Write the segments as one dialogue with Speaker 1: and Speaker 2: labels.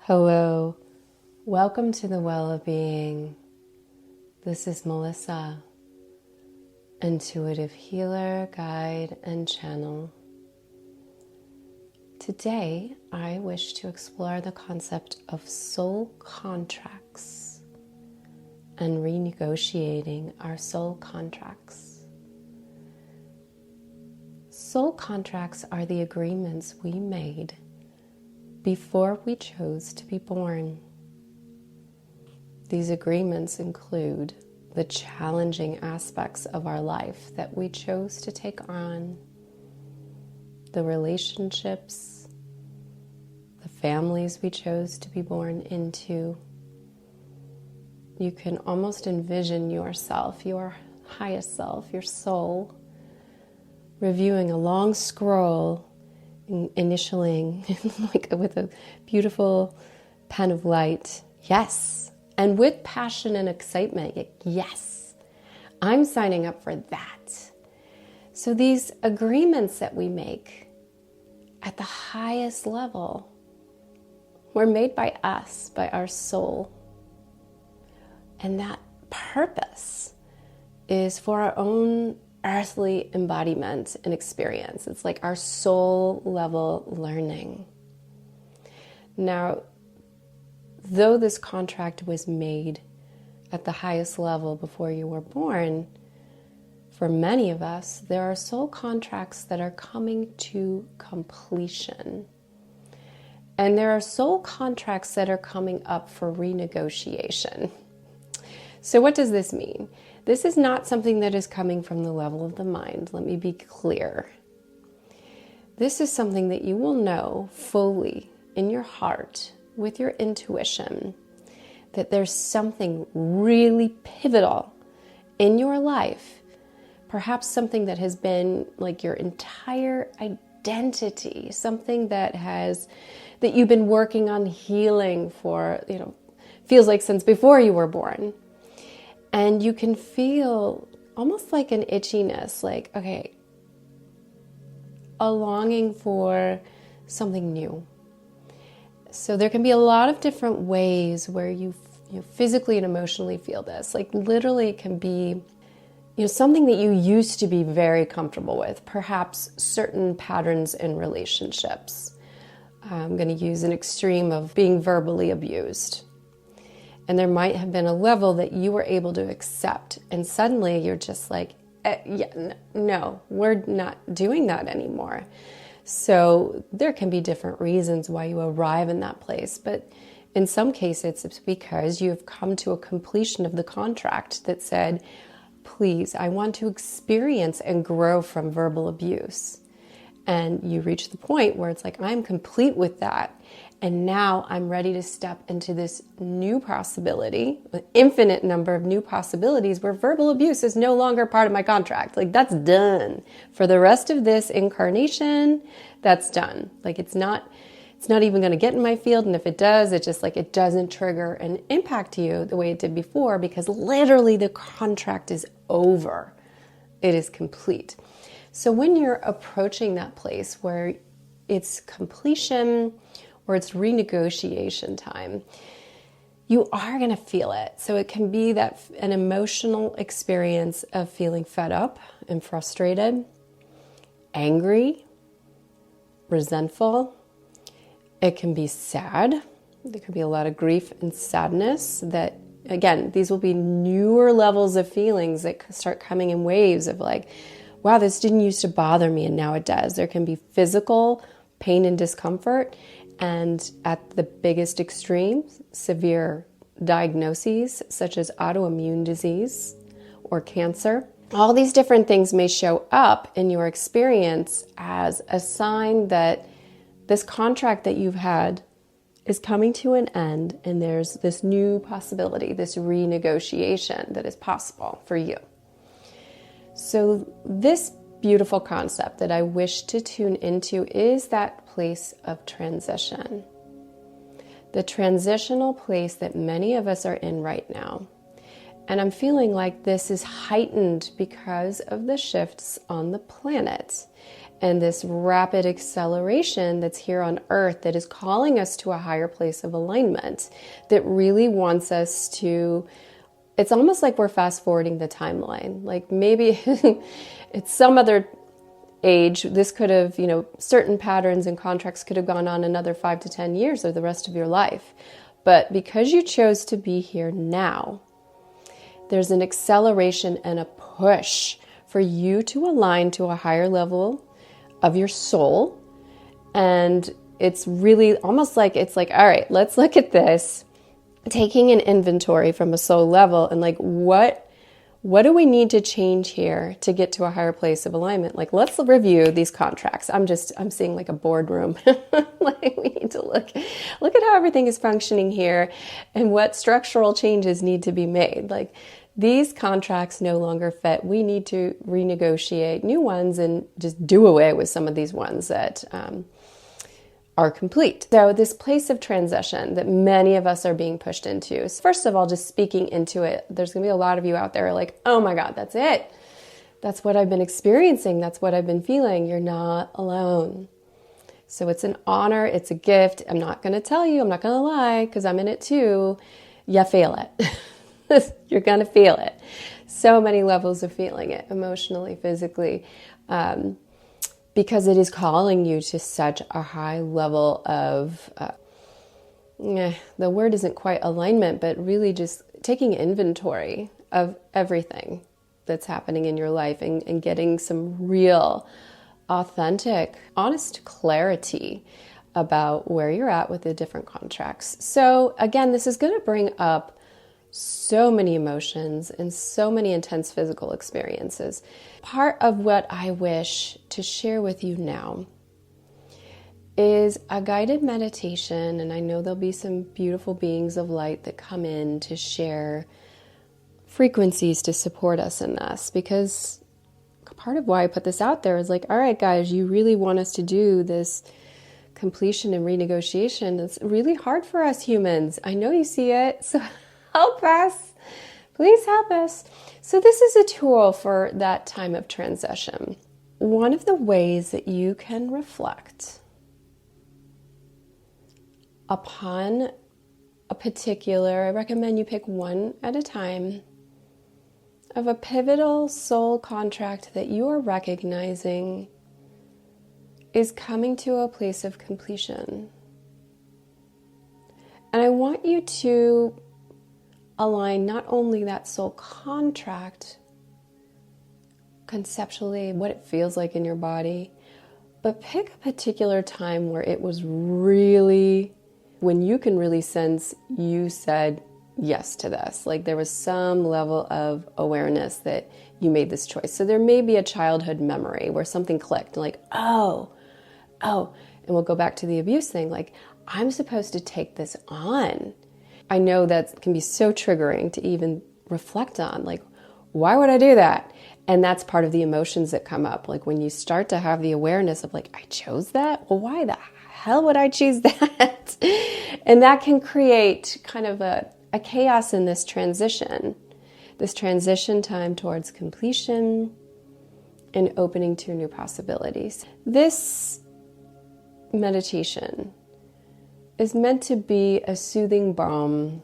Speaker 1: Hello, welcome to the Well of Being. This is Melissa, intuitive healer, guide, and channel. Today, I wish to explore the concept of soul contracts and renegotiating our soul contracts. Soul contracts are the agreements we made before we chose to be born. These agreements include the challenging aspects of our life that we chose to take on, the relationships, the families we chose to be born into. You can almost envision yourself, your highest self, your soul, reviewing a long scroll, initialing like with a beautiful pen of light, yes, and with passion and excitement, yes, I'm signing up for that. So these agreements that we make at the highest level were made by us, by our soul, and that purpose is for our own earthly embodiment and experience. It's like our soul level learning. Now, though this contract was made at the highest level before you were born, for many of us, there are soul contracts that are coming to completion. And there are soul contracts that are coming up for renegotiation. So what does this mean? This is not something that is coming from the level of the mind. Let me be clear. This is something that you will know fully in your heart with your intuition, that there's something really pivotal in your life, perhaps something that has been like your entire identity, something that you've been working on healing for, feels like since before you were born. And you can feel almost like an itchiness, like, okay, a longing for something new. So there can be a lot of different ways where you physically and emotionally feel this. Like literally it can be, something that you used to be very comfortable with, perhaps certain patterns in relationships. I'm going to use an extreme of being verbally abused. And there might have been a level that you were able to accept. And suddenly you're just like, no, we're not doing that anymore. So there can be different reasons why you arrive in that place. But in some cases, it's because you've come to a completion of the contract that said, please, I want to experience and grow from verbal abuse. And you reach the point where it's like, I'm complete with that. And now I'm ready to step into this new possibility, an infinite number of new possibilities where verbal abuse is no longer part of my contract. Like that's done. For the rest of this incarnation, that's done. Like it's not even going to get in my field. And if it does, it's just like it doesn't trigger and impact you the way it did before because literally the contract is over. It is complete. So when you're approaching that place where it's completion or it's renegotiation time, you are going to feel it. So it can be that an emotional experience of feeling fed up and frustrated, angry, resentful. It can be sad. There could be a lot of grief and sadness that, again, these will be newer levels of feelings that start coming in waves of like, wow, this didn't used to bother me and now it does. There can be physical pain and discomfort. And at the biggest extremes, severe diagnoses such as autoimmune disease or cancer. All these different things may show up in your experience as a sign that this contract that you've had is coming to an end and there's this new possibility, this renegotiation that is possible for you. So this beautiful concept that I wish to tune into is that place of transition. The transitional place that many of us are in right now. And I'm feeling like this is heightened because of the shifts on the planet. and this rapid acceleration that's here on earth that is calling us to a higher place of alignment, that really wants us to, it's almost like we're fast forwarding the timeline. Like maybe it's some other age, this could have, certain patterns and contracts could have gone on another 5 to 10 years or the rest of your life. But because you chose to be here now, there's an acceleration and a push for you to align to a higher level of your soul. And it's really almost like, it's like, all right, let's look at this, taking an inventory from a soul level and like, what do we need to change here to get to a higher place of alignment? Like, let's review these contracts. I'm seeing like a boardroom. Like we need to look at how everything is functioning here and what structural changes need to be made. Like these contracts no longer fit. We need to renegotiate new ones and just do away with some of these ones that are complete. So this place of transition that many of us are being pushed into. First of all, just speaking into it, there's going to be a lot of you out there like, oh my God, that's it. That's what I've been experiencing. That's what I've been feeling. You're not alone. So it's an honor. It's a gift. I'm not going to tell you. I'm not going to lie because I'm in it too. You feel it. You're going to feel it. So many levels of feeling it, emotionally, physically, because it is calling you to such a high level of, the word isn't quite alignment, but really just taking inventory of everything that's happening in your life and getting some real, authentic, honest clarity about where you're at with the different contracts. So again, this is going to bring up so many emotions and so many intense physical experiences. Part of what I wish to share with you now is a guided meditation, and I know there'll be some beautiful beings of light that come in to share frequencies to support us in this, because part of why I put this out there is like, all right, guys, you really want us to do this completion and renegotiation. It's really hard for us humans. I know you see it, so help us. Please help us. So this is a tool for that time of transition. One of the ways that you can reflect upon a particular, I recommend you pick one at a time, of a pivotal soul contract that you are recognizing is coming to a place of completion. And I want you to align not only that soul contract conceptually, what it feels like in your body, but pick a particular time where it was really, when you can really sense you said yes to this. Like there was some level of awareness that you made this choice. So there may be a childhood memory where something clicked, like, oh, and we'll go back to the abuse thing, like, I'm supposed to take this on. I know that can be so triggering to even reflect on, like, why would I do that? And that's part of the emotions that come up. Like when you start to have the awareness of like, I chose that? Well, why the hell would I choose that? And that can create kind of a chaos in this transition time towards completion and opening to new possibilities. This meditation is meant to be a soothing balm,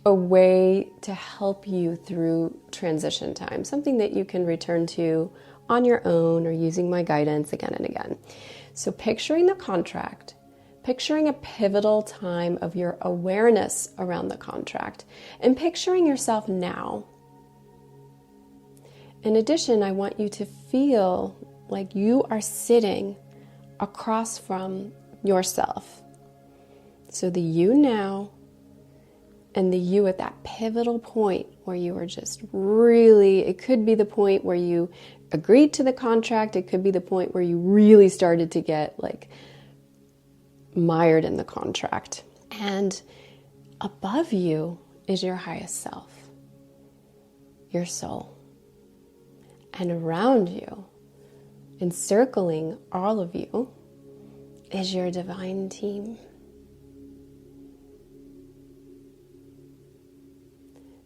Speaker 1: a way to help you through transition time, something that you can return to on your own or using my guidance again and again. So picturing the contract, picturing a pivotal time of your awareness around the contract, and picturing yourself now. In addition, I want you to feel like you are sitting across from yourself. So the you now and the you at that pivotal point where you were just really, it could be the point where you agreed to the contract. It could be the point where you really started to get like mired in the contract. And above you is your highest self, your soul. And around you, encircling all of you, is your divine team.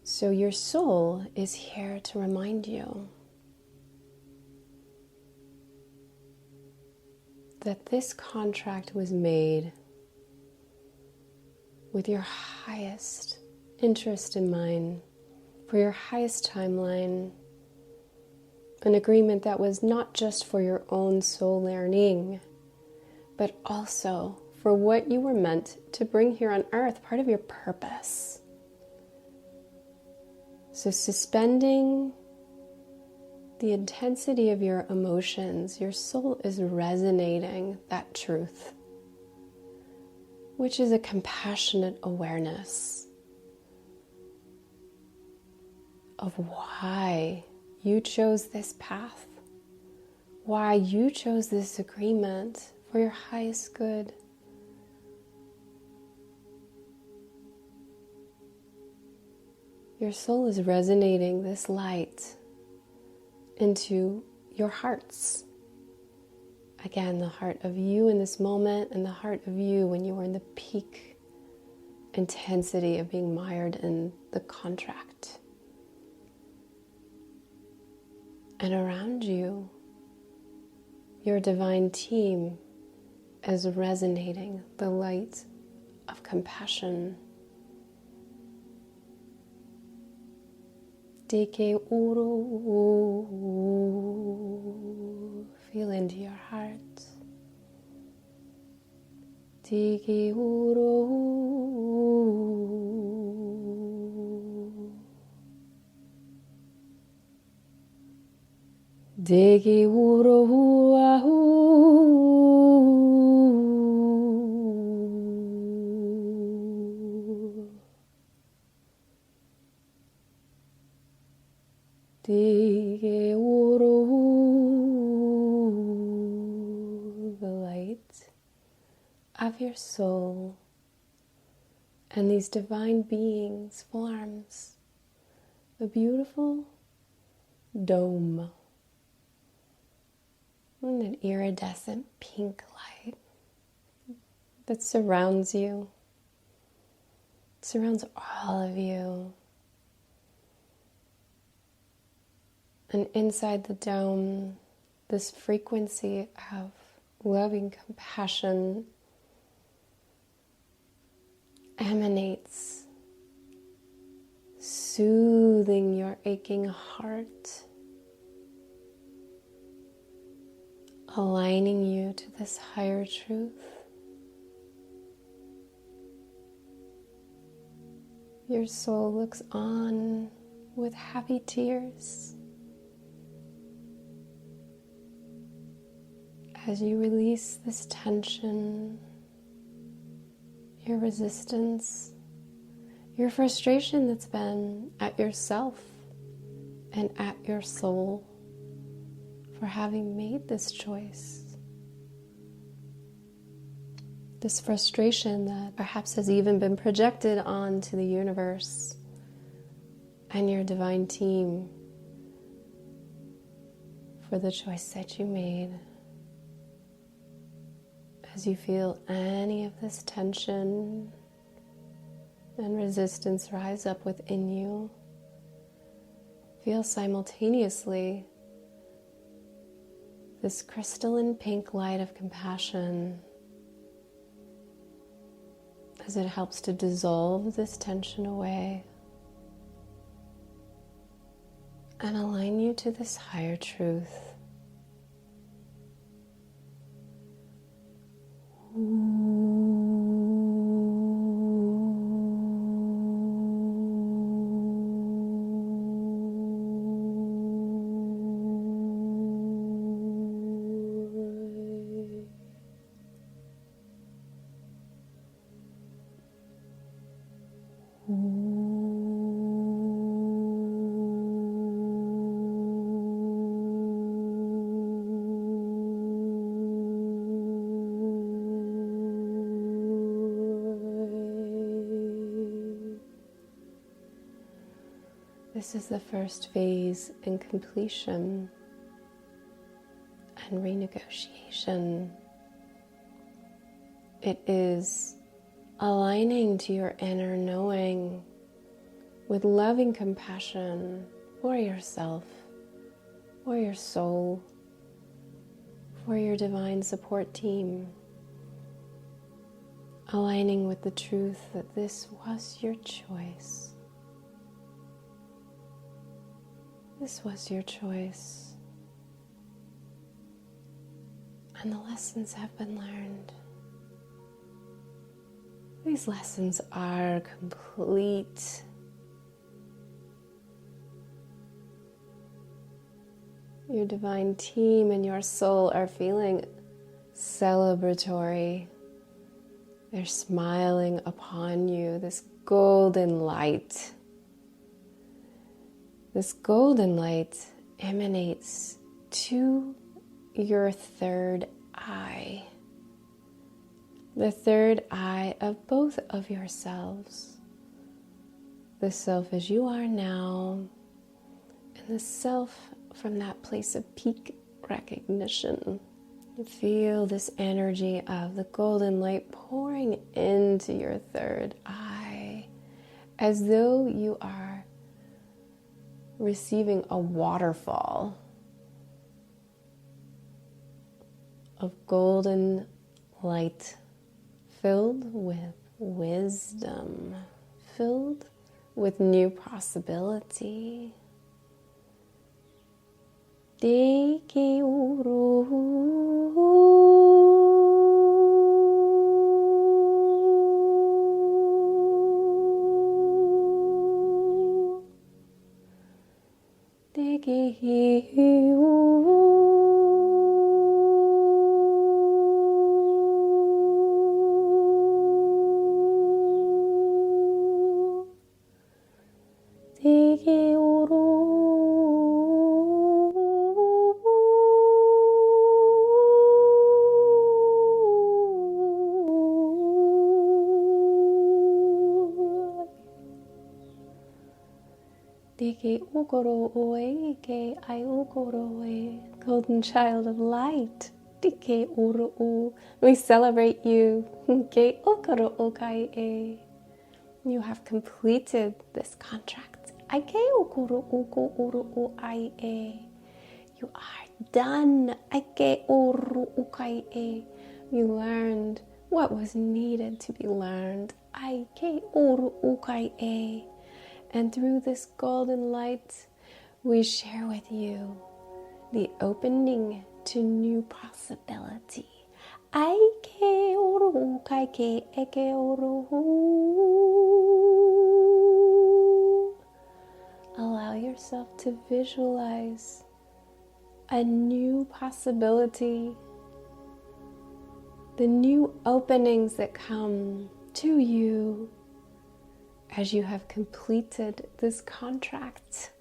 Speaker 1: So your soul is here to remind you that this contract was made with your highest interest in mind, for your highest timeline, an agreement that was not just for your own soul learning, but also for what you were meant to bring here on earth, part of your purpose. So suspending the intensity of your emotions, your soul is resonating that truth, which is a compassionate awareness of why you chose this path, why you chose this agreement for your highest good. Your soul is resonating this light into your hearts. Again, the heart of you in this moment and the heart of you when you were in the peak intensity of being mired in the contract. And around you, your divine team is resonating the light of compassion. Deke uru, feel into your heart. Deke uru, deke uru ahu. Deke uru, the light of your soul and these divine beings forms a beautiful dome, and an iridescent pink light that surrounds you, surrounds all of you. And inside the dome, this frequency of loving compassion emanates, soothing your aching heart, aligning you to this higher truth. Your soul looks on with happy tears as you release this tension, your resistance, your frustration that's been at yourself and at your soul for having made this choice. This frustration that perhaps has even been projected onto the universe and your divine team for the choice that you made. As you feel any of this tension and resistance rise up within you, feel simultaneously this crystalline pink light of compassion as it helps to dissolve this tension away and align you to this higher truth. This is the first phase in completion and renegotiation. It is aligning to your inner knowing with loving compassion for yourself, for your soul, for your divine support team, aligning with the truth that this was your choice. This was your choice. And the lessons have been learned. These lessons are complete. Your divine team and your soul are feeling celebratory. They're smiling upon you, this golden light. This golden light emanates to your third eye. The third eye of both of yourselves. The self as you are now, and the self from that place of peak recognition. You feel this energy of the golden light pouring into your third eye, as though you are receiving a waterfall of golden light filled with wisdom, filled with new possibility. Te ke uru te ke Deke ukoro oe, ke ai ukoro oe, golden child of light. Deke uru u. We celebrate you. Ke ukoro okai e. You have completed this contract. Ai ke ukoro uko uru u ai e. You are done. Ai ke uru ukai e. You learned what was needed to be learned. Ai ke uru ukai e. And through this golden light, we share with you the opening to new possibility. Ai ke uru kai ke eke uru. Allow yourself to visualize a new possibility, the new openings that come to you as you have completed this contract.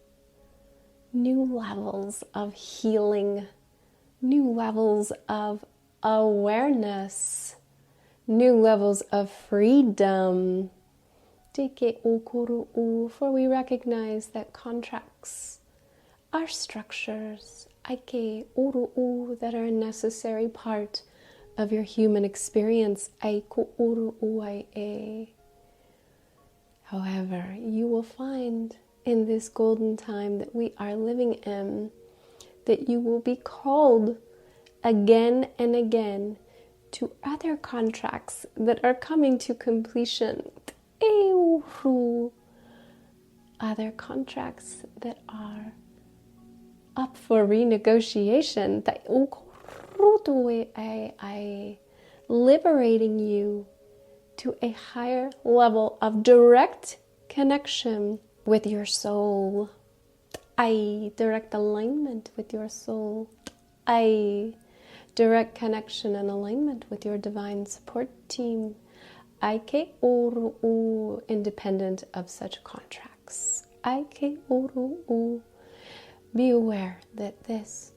Speaker 1: New levels of healing, new levels of awareness, new levels of freedom. For we recognize that contracts are structures that are a necessary part of your human experience. However, you will find in this golden time that we are living in that you will be called again and again to other contracts that are coming to completion. Other contracts that are up for renegotiation. Liberating you to a higher level of direct connection with your soul. Direct alignment with your soul. Direct connection and alignment with your divine support team. Independent of such contracts. Be aware that this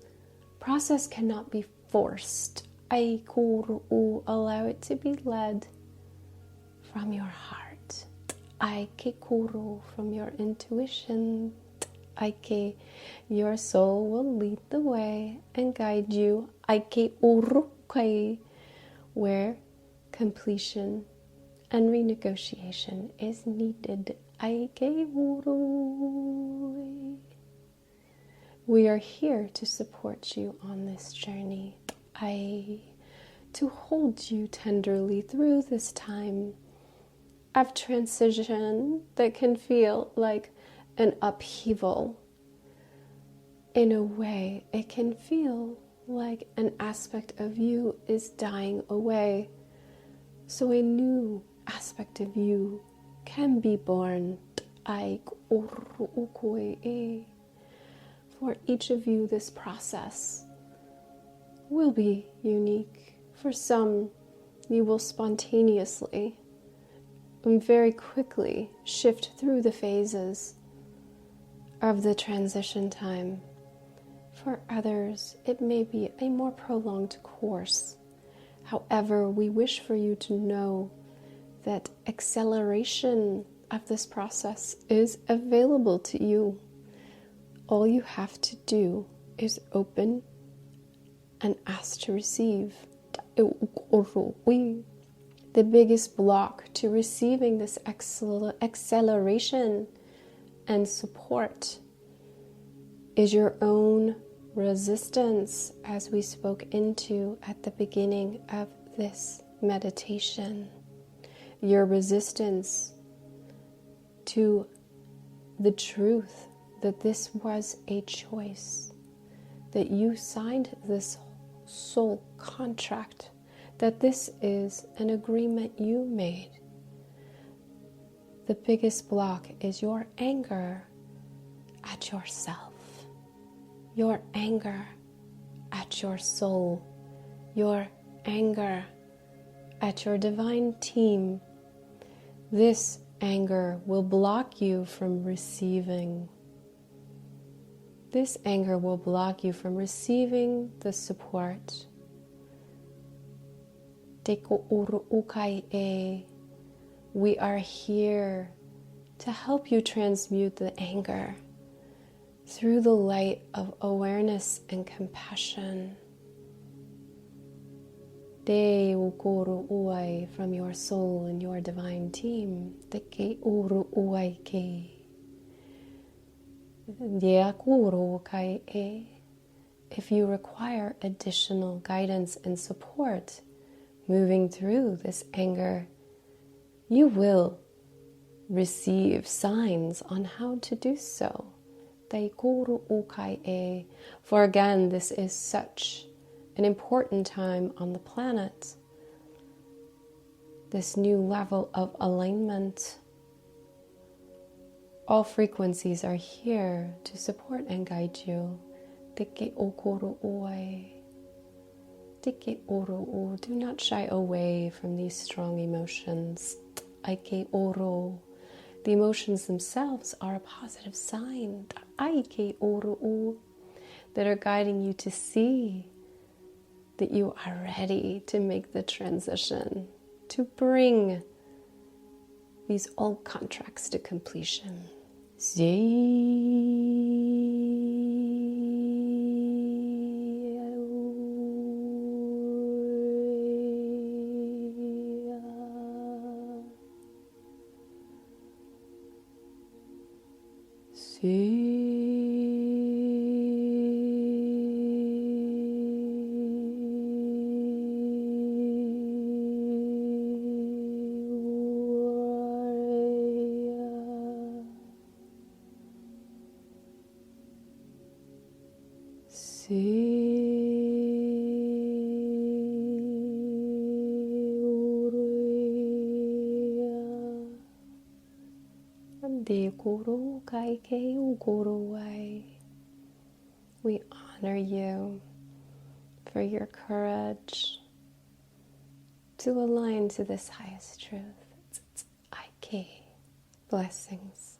Speaker 1: process cannot be forced. Allow it to be led from your heart. From your intuition. Your soul will lead the way and guide you. Where completion and renegotiation is needed. We are here to support you on this journey. to hold you tenderly through this time of transition that can feel like an upheaval. In a way, it can feel like an aspect of you is dying away, so a new aspect of you can be born. For each of you, this process will be unique. For some, you will spontaneously and very quickly shift through the phases of the transition time. For others, it may be a more prolonged course. However, we wish for you to know that acceleration of this process is available to you. All you have to do is open and ask to receive. The biggest block to receiving this acceleration and support is your own resistance, as we spoke into at the beginning of this meditation. Your resistance to the truth that this was a choice, that you signed this soul contract, that this is an agreement you made. The biggest block is your anger at yourself, your anger at your soul, your anger at your divine team. This anger will block you from receiving. This anger will block you from receiving the support. We are here to help you transmute the anger through the light of awareness and compassion. From your soul and your divine team. If you require additional guidance and support moving through this anger, you will receive signs on how to do so. For again, this is such an important time on the planet. This new level of alignment. All frequencies are here to support and guide you. Do not shy away from these strong emotions. The emotions themselves are a positive sign that are guiding you to see that you are ready to make the transition, to bring these old contracts to completion. We honor you for your courage to align to this highest truth. Blessings.